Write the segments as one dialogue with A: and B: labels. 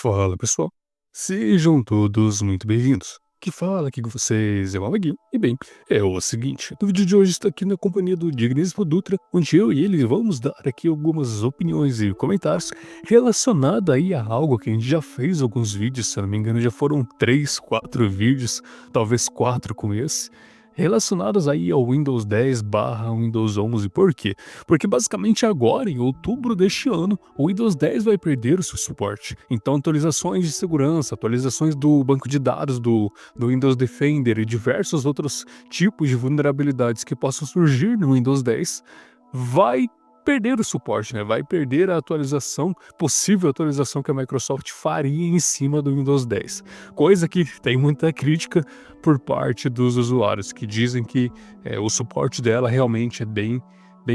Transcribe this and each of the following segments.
A: Fala pessoal, sejam todos muito bem-vindos. Que fala aqui com vocês é o Amaguinho. E bem, é o seguinte, no vídeo de hoje está aqui na companhia do Digníssimo Dutra, onde eu e ele vamos dar aqui algumas opiniões e comentários relacionados aí a algo que a gente já fez alguns vídeos, se eu não me engano já foram 3, 4 vídeos, talvez 4 com esse, relacionados aí ao Windows 10 barra Windows 11. Por quê? Porque basicamente agora, em outubro deste ano, o Windows 10 vai perder o seu suporte. Então atualizações de segurança, atualizações do banco de dados do Windows Defender e diversos outros tipos de vulnerabilidades que possam surgir no Windows 10 vai perder o suporte, né? Vai perder a atualização, possível atualização que a Microsoft faria em cima do Windows 10. Coisa que tem muita crítica por parte dos usuários, que dizem que o suporte dela realmente é bem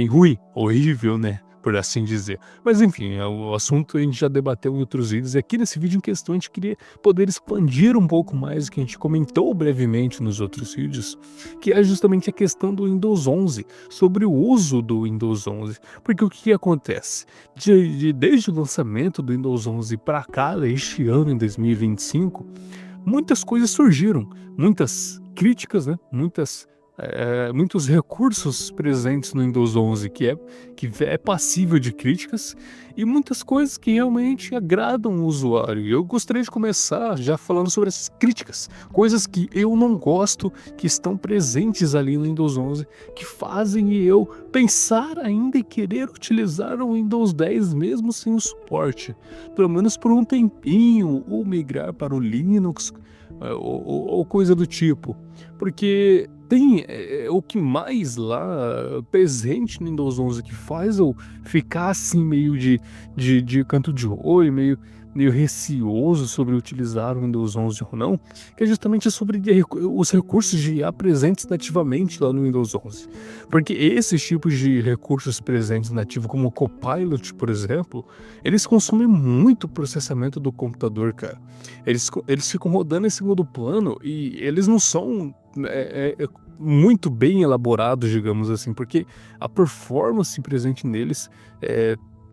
A: ruim, horrível, né? Por assim dizer. Mas enfim, o assunto a gente já debateu em outros vídeos, e aqui nesse vídeo em questão a gente queria poder expandir um pouco mais o que a gente comentou brevemente nos outros vídeos, que é justamente a questão do Windows 11, sobre o uso do Windows 11. Porque o que acontece? Desde o lançamento do Windows 11 para cá, este ano, em 2025, muitas coisas surgiram, muitas críticas, né? Muitos recursos presentes no Windows 11 que é passível de críticas, e muitas coisas que realmente agradam o usuário. E eu gostaria de começar já falando sobre essas críticas, coisas que eu não gosto, que estão presentes ali no Windows 11, que fazem eu pensar ainda em querer utilizar o Windows 10 mesmo sem o suporte, pelo menos por um tempinho, ou migrar para o Linux, ou coisa do tipo. Porque tem o que mais lá presente no Windows 11 que faz eu ficar assim meio de canto de olho, meio receoso sobre utilizar o Windows 11 ou não, que é justamente sobre os recursos de IA presentes nativamente lá no Windows 11. Porque esses tipos de recursos presentes nativo, como o Copilot, por exemplo, eles consomem muito processamento do computador, cara. Eles ficam rodando em segundo plano e eles não são muito bem elaborados, digamos assim, porque a performance presente neles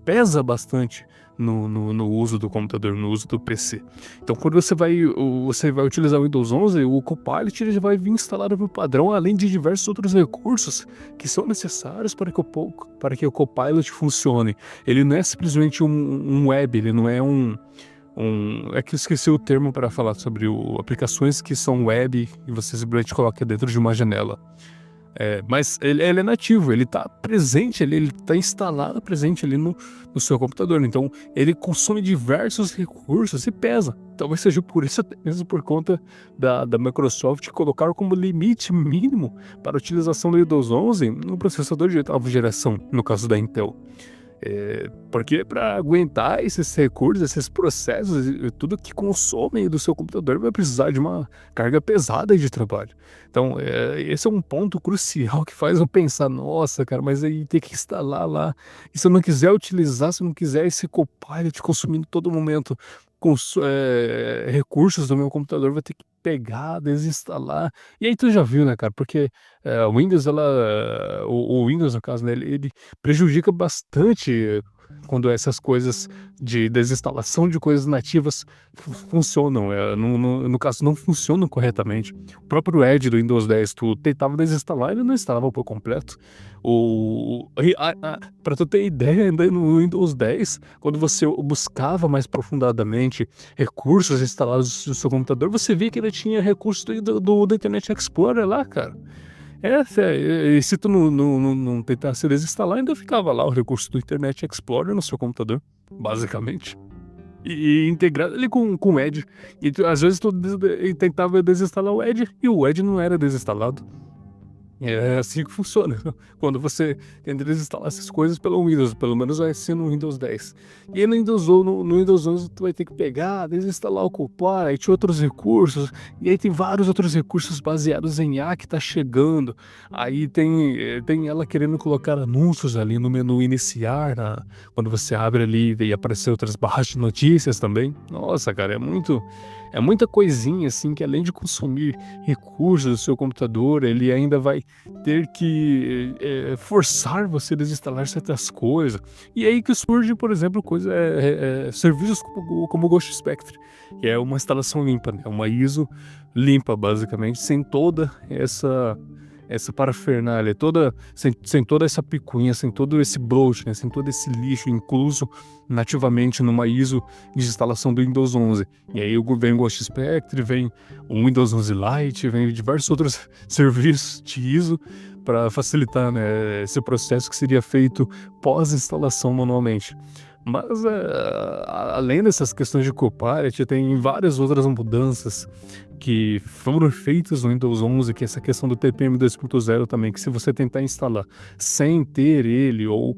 A: pesa bastante no uso do computador, no uso do PC. Então, quando você vai utilizar o Windows 11, o Copilot ele já vai vir instalado por padrão, além de diversos outros recursos que são necessários para que o Copilot funcione. Ele não é simplesmente um web, ele não é é que eu esqueci o termo para falar sobre aplicações que são web e você simplesmente coloca dentro de uma janela. Mas ele é nativo, ele está presente, ele está instalado presente ali no seu computador. Então ele consome diversos recursos e pesa. Talvez seja por isso, até mesmo por conta da Microsoft colocar como limite mínimo para a utilização do Windows 11 no processador de oitava geração, no caso da Intel. Porque para aguentar esses recursos, esses processos e tudo que consomem do seu computador vai precisar de uma carga pesada de trabalho. Então, esse é um ponto crucial que faz eu pensar, nossa, cara, mas aí tem que instalar lá. E se eu não quiser utilizar, se eu não quiser esse Copilot consumindo todo momento recursos do meu computador, vai ter que pegar, desinstalar. E aí tu já viu, né, cara? Porque o Windows, o Windows, no caso, né, ele prejudica bastante quando essas coisas de desinstalação de coisas nativas funcionam. No caso, não funcionam corretamente. O próprio Edge do Windows 10, tu tentava desinstalar, ele não instalava por completo. Para tu ter ideia, ainda no Windows 10, quando você buscava mais profundamente recursos instalados no seu computador, você via que ele tinha recursos do Internet Explorer lá, cara. E se tu não tentasse desinstalar, ainda ficava lá o recurso do Internet Explorer no seu computador, basicamente. E integrado ali com o Edge. E às vezes tu tentava desinstalar o Edge e o Edge não era desinstalado. É assim que funciona. Quando você tenta desinstalar essas coisas pelo Windows, pelo menos vai ser no Windows 10. E aí no Windows 11 tu vai ter que pegar, desinstalar o Copilot, outros recursos, e aí tem vários outros recursos baseados em IA que tá chegando. Aí tem ela querendo colocar anúncios ali no menu iniciar, quando você abre ali e aparecer outras barras de notícias também. Nossa, cara, É muita coisinha, assim, que além de consumir recursos do seu computador, ele ainda vai ter que, forçar você a desinstalar certas coisas. E aí que surge, por exemplo, serviços como o Ghost Spectre, que é uma instalação limpa, né, uma ISO limpa, basicamente, sem toda essa parafernália, sem toda essa picuinha, sem todo esse bloat, né, sem todo esse lixo incluso nativamente numa ISO de instalação do Windows 11. E aí vem o Ghost Spectre, vem o Windows 11 Lite, vem diversos outros serviços de ISO para facilitar, né, esse processo que seria feito pós-instalação manualmente. Mas, além dessas questões de Copilot, tem várias outras mudanças que foram feitas no Windows 11, que é essa questão do TPM 2.0 também, que se você tentar instalar sem ter ele ou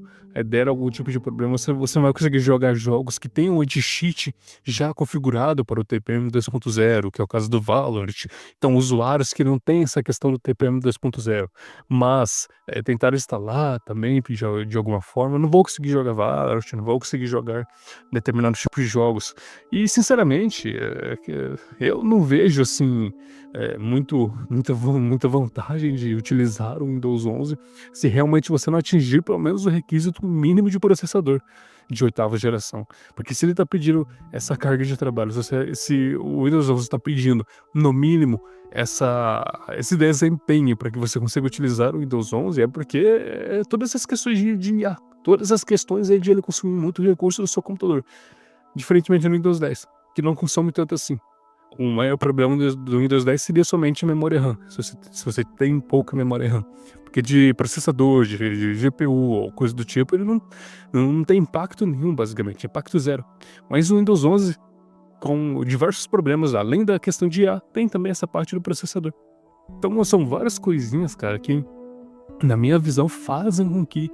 A: der algum tipo de problema, você não vai conseguir jogar jogos que tenham o anti-cheat já configurado para o TPM 2.0, que é o caso do Valorant. Então, usuários que não têm essa questão do TPM 2.0, mas tentaram instalar também de alguma forma, não vou conseguir jogar Valorant, não vou conseguir jogar determinados tipos de jogos. E, sinceramente, eu não vejo assim muita vantagem de utilizar o Windows 11 se realmente você não atingir pelo menos o requisito mínimo de processador de 8ª geração. Porque se ele está pedindo essa carga de trabalho, se o Windows 11 está pedindo, no mínimo, esse desempenho para que você consiga utilizar o Windows 11, é porque todas essas questões de IA, todas as questões aí de ele consumir muito recurso do seu computador, diferentemente do Windows 10, que não consome tanto assim. O maior problema do Windows 10 seria somente a memória RAM, se você tem pouca memória RAM. Porque de processador, de GPU ou coisa do tipo, ele não tem impacto nenhum, basicamente, impacto zero. Mas o Windows 11, com diversos problemas, além da questão de IA, tem também essa parte do processador. Então são várias coisinhas, cara, que na minha visão fazem com que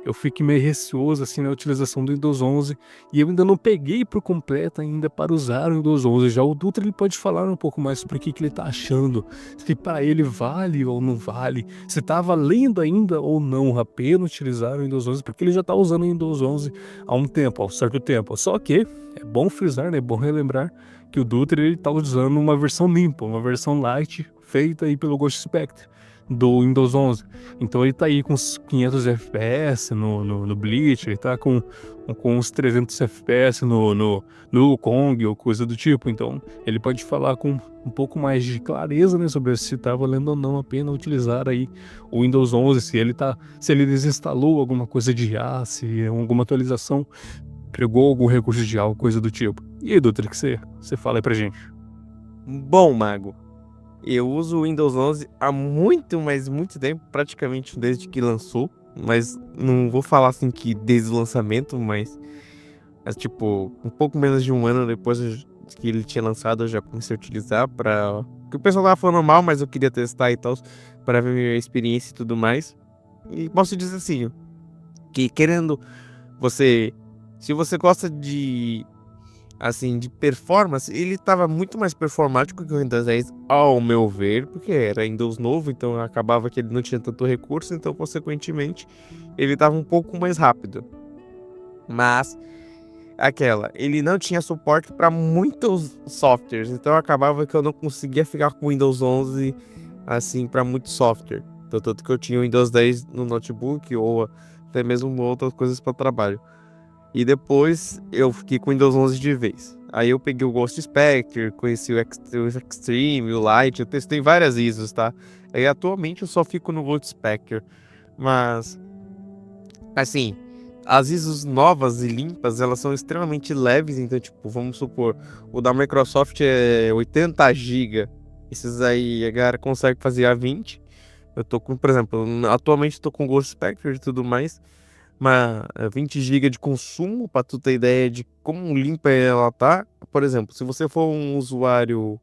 A: eu fique meio receoso assim na utilização do Windows 11 e eu ainda não peguei por completo ainda para usar o Windows 11. Já o Dutra ele pode falar um pouco mais sobre o que ele tá achando, se para ele vale ou não vale, se tá valendo ainda ou não a pena utilizar o Windows 11, porque ele já tá usando o Windows 11 há um tempo, há um certo tempo. Só que é bom frisar, né, é bom relembrar que o Dutra ele tá usando uma versão limpa, uma versão light feita aí pelo Ghost Spectre do Windows 11. Então ele tá aí com uns 500 FPS no Bleach, ele tá com uns 300 FPS no Wukong ou coisa do tipo. Então ele pode falar com um pouco mais de clareza, né, sobre se tá valendo ou não a pena utilizar aí o Windows 11, se ele desinstalou alguma coisa de IA, se alguma atualização pegou algum recurso de IA, coisa do tipo. E aí, Dutra, que você fala aí pra gente?
B: Bom, Mago, eu uso o Windows 11 há muito, mas muito tempo, praticamente desde que lançou. Mas não vou falar assim que desde o lançamento, mas tipo, um pouco menos de um ano depois que ele tinha lançado, eu já comecei a utilizar para que o pessoal tava falando mal, mas eu queria testar e tal, para ver minha experiência e tudo mais. E posso dizer assim, que querendo você, se você gosta de assim, de performance, ele tava muito mais performático que o Windows 10, ao meu ver, porque era Windows novo, então acabava que ele não tinha tanto recurso, então, consequentemente, ele tava um pouco mais rápido. Mas, ele não tinha suporte para muitos softwares, então acabava que eu não conseguia ficar com o Windows 11, assim, para muito software. Então, tanto que eu tinha o Windows 10 no notebook, ou até mesmo outras coisas para trabalho. E depois eu fiquei com o Windows 11 de vez. Aí eu peguei o Ghost Spectre, conheci o Extreme, o Lite, eu testei várias ISOs, tá? Aí atualmente eu só fico no Ghost Spectre. Mas, assim, as ISOs novas e limpas, elas são extremamente leves, então, tipo, vamos supor, o da Microsoft é 80 GB. Esses aí a galera consegue fazer a 20. Eu tô com, por exemplo, atualmente tô com o Ghost Spectre e tudo mais. 20 GB de consumo, para tu ter ideia de como limpa ela tá. Por exemplo, se você for um usuário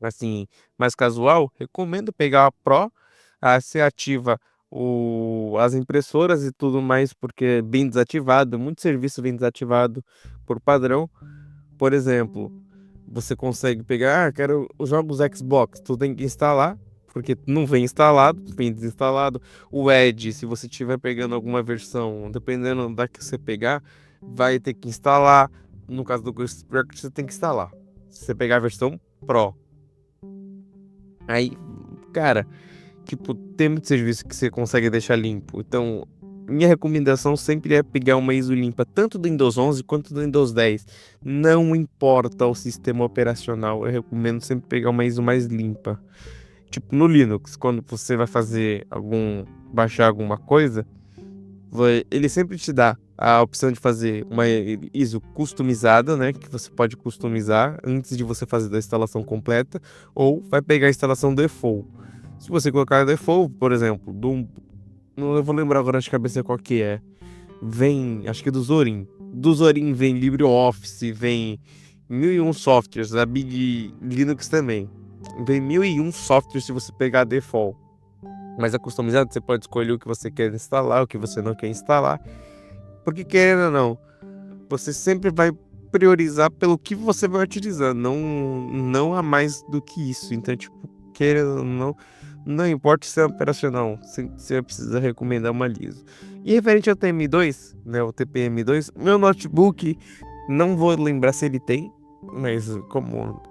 B: assim mais casual, recomendo pegar a Pro. Você ativa as impressoras e tudo mais, porque é bem desativado, muito serviço bem desativado por padrão. Por exemplo, você consegue pegar, quero os jogos Xbox, tu tem que instalar, porque não vem instalado, vem desinstalado. O Edge, se você estiver pegando alguma versão, dependendo da que você pegar, vai ter que instalar. No caso do Ghost Recon, você tem que instalar. Se você pegar a versão Pro, aí, cara, tipo, tem muito serviço que você consegue deixar limpo. Então, minha recomendação sempre é pegar uma ISO limpa, tanto do Windows 11 quanto do Windows 10. Não importa o sistema operacional, eu recomendo sempre pegar uma ISO mais limpa. Tipo, no Linux, quando você vai baixar alguma coisa, ele sempre te dá a opção de fazer uma ISO customizada, né? Que você pode customizar antes de você fazer a instalação completa, ou vai pegar a instalação default. Se você colocar default, por exemplo, não eu vou lembrar agora de cabeça qual que é. Vem, acho que é do Zorin. Do Zorin vem LibreOffice, vem 1001 softwares, a Big Linux também. Vem 1001 softwares se você pegar default. Mas a customizada você pode escolher o que você quer instalar, o que você não quer instalar. Porque querendo ou não, você sempre vai priorizar pelo que você vai utilizar, não há mais do que isso. Então, tipo, querendo ou não importa se é operacional, você precisa recomendar uma liso. E referente ao TM2, né, o TPM2, meu notebook, não vou lembrar se ele tem, mas como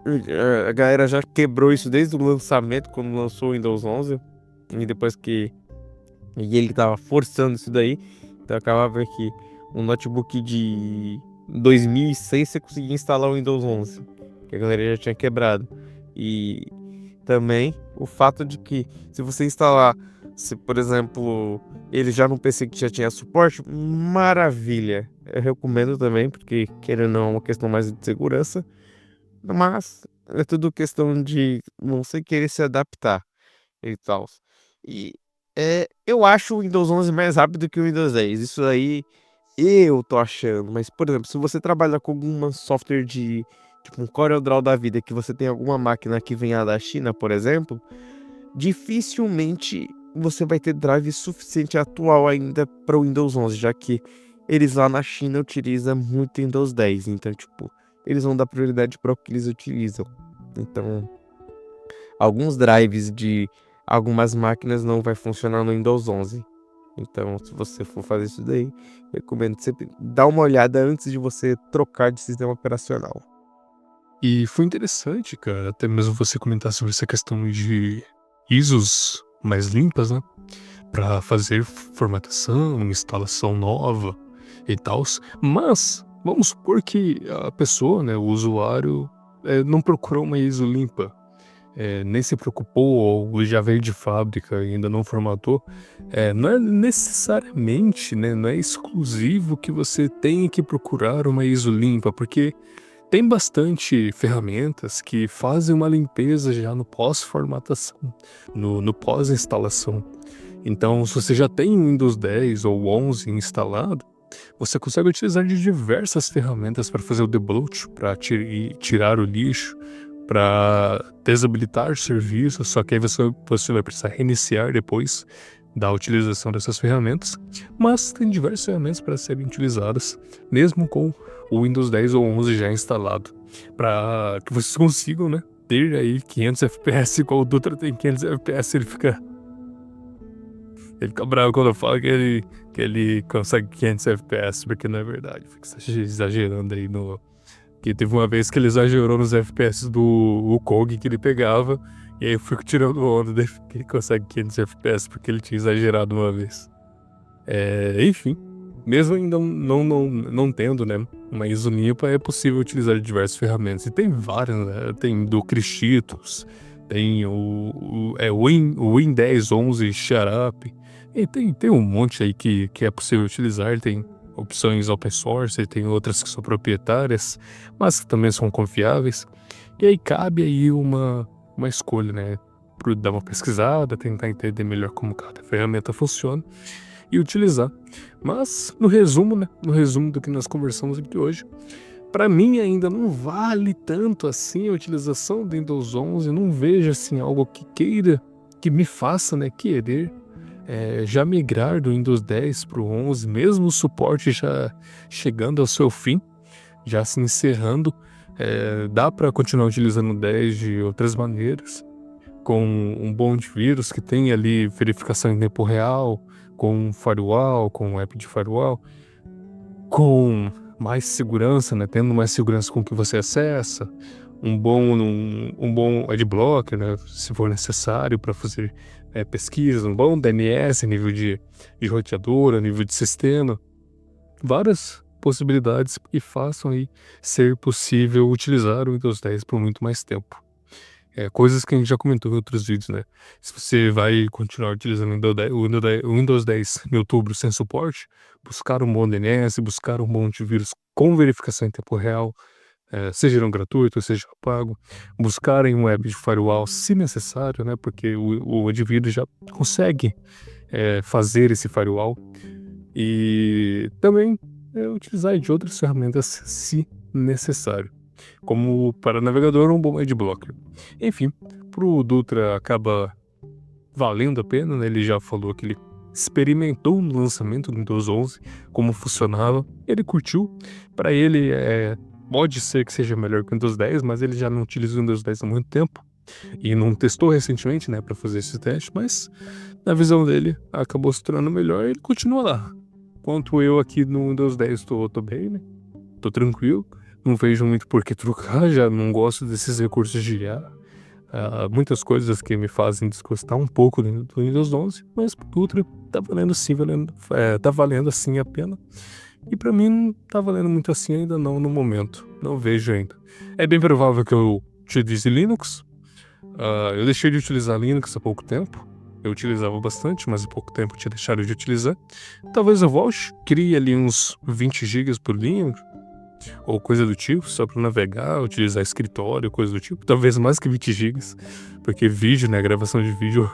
B: a galera já quebrou isso desde o lançamento, quando lançou o Windows 11, e depois que ele tava forçando isso daí, então acabava que um notebook de 2006 você conseguia instalar o Windows 11, que a galera já tinha quebrado. E também o fato de que se você instalar, se por exemplo, ele já no PC que já tinha suporte, maravilha. Eu recomendo também, porque querendo ou não é uma questão mais de segurança, mas é tudo questão de você querer se adaptar e tal. E eu acho o Windows 11 mais rápido que o Windows 10. Isso aí eu tô achando. Mas, por exemplo, se você trabalha com algum software de tipo um CorelDRAW da vida, que você tem alguma máquina que venha da China, por exemplo, dificilmente você vai ter drive suficiente atual ainda para o Windows 11, já que eles lá na China utilizam muito Windows 10. Então, tipo, eles vão dar prioridade para o que eles utilizam. Então, alguns drives de algumas máquinas não vai funcionar no Windows 11. Então, se você for fazer isso daí, recomendo sempre dar uma olhada antes de você trocar de sistema operacional.
A: E foi interessante, cara, até mesmo você comentar sobre essa questão de ISOs mais limpas, né? Pra fazer formatação, instalação nova e tal. Mas, vamos supor que a pessoa, né, o usuário, não procurou uma ISO limpa. Nem se preocupou ou já veio de fábrica e ainda não formatou, não é necessariamente, né, não é exclusivo que você tenha que procurar uma ISO limpa, porque tem bastante ferramentas que fazem uma limpeza já no pós-formatação, no pós-instalação. Então, se você já tem o Windows 10 ou 11 instalado, você consegue utilizar de diversas ferramentas para fazer o debloat, para tirar o lixo, para desabilitar serviços, só que aí você vai precisar reiniciar depois da utilização dessas ferramentas, mas tem diversas ferramentas para serem utilizadas, mesmo com o Windows 10 ou 11 já instalado, para que vocês consigam, né, ter aí 500 FPS, igual o Dutra tem 500 FPS, ele fica bravo quando eu falo que ele consegue 500 FPS, porque não é verdade, fica exagerando aí que teve uma vez que ele exagerou nos FPS do Wukong que ele pegava, e aí eu fico tirando onda dele que ele consegue 500 FPS porque ele tinha exagerado uma vez. Enfim, mesmo ainda não tendo, né, uma ISO limpa, é possível utilizar diversas ferramentas. E tem várias, né? Tem do Cristitos, tem o Win 10, 11 Sharp, e tem um monte aí que é possível utilizar. Tem opções open source, tem outras que são proprietárias, mas que também são confiáveis. E aí cabe aí uma escolha, né? Dar uma pesquisada, tentar entender melhor como cada ferramenta funciona e utilizar. Mas, no resumo, né? No resumo do que nós conversamos aqui hoje, para mim ainda não vale tanto assim a utilização do Windows 11. Não vejo assim algo que me faça, né, querer já migrar do Windows 10 para o 11, mesmo o suporte já chegando ao seu fim, já se encerrando. Dá para continuar utilizando o 10 de outras maneiras, com um bom antivírus que tem ali verificação em tempo real, com um firewall, com um app de firewall, com mais segurança, né? Tendo mais segurança com o que você acessa, um bom adblocker, né, se for necessário para fazer pesquisa, um bom DNS, nível de roteador, nível de sistema, várias possibilidades que façam aí ser possível utilizar o Windows 10 por muito mais tempo. Coisas que a gente já comentou em outros vídeos, né? Se você vai continuar utilizando o Windows 10 em outubro sem suporte, buscar um bom DNS, buscar um bom antivírus com verificação em tempo real, seja não gratuito, seja pago, buscarem um web de firewall se necessário, né? Porque o antivírus já consegue fazer esse firewall. E também utilizar de outras ferramentas se necessário, como para navegador um bom adblocker. Enfim, pro Dutra acaba valendo a pena, né? Ele já falou que ele experimentou no lançamento do Windows 11 como funcionava, ele curtiu. Para ele pode ser que seja melhor que o Windows 10, mas ele já não utiliza o Windows 10 há muito tempo e não testou recentemente, né, para fazer esse teste, mas na visão dele acabou se tornando melhor e ele continua lá. Enquanto eu aqui no Windows 10 tô bem, né? Tô tranquilo, não vejo muito por que trocar, já não gosto desses recursos de IA. Muitas coisas que me fazem desgostar um pouco do Windows 11, mas pro Ultra tá valendo sim, tá valendo assim a pena. E pra mim não tá valendo muito assim ainda não no momento, não vejo ainda. É bem provável que eu utilize Linux. Eu deixei de utilizar Linux há pouco tempo. Eu utilizava bastante, mas há pouco tempo eu tinha deixado de utilizar. Talvez eu volte, crie ali uns 20 GB por Linux, ou coisa do tipo, só para navegar, utilizar escritório, coisa do tipo. Talvez mais que 20 GB, porque vídeo, né, gravação de vídeo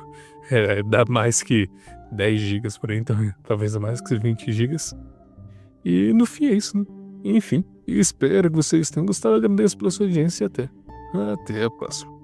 A: dá mais que 10 GB por aí, então talvez mais que 20 GB. E no fim é isso, né? Enfim, espero que vocês tenham gostado. Agradeço pela sua audiência e até a próxima.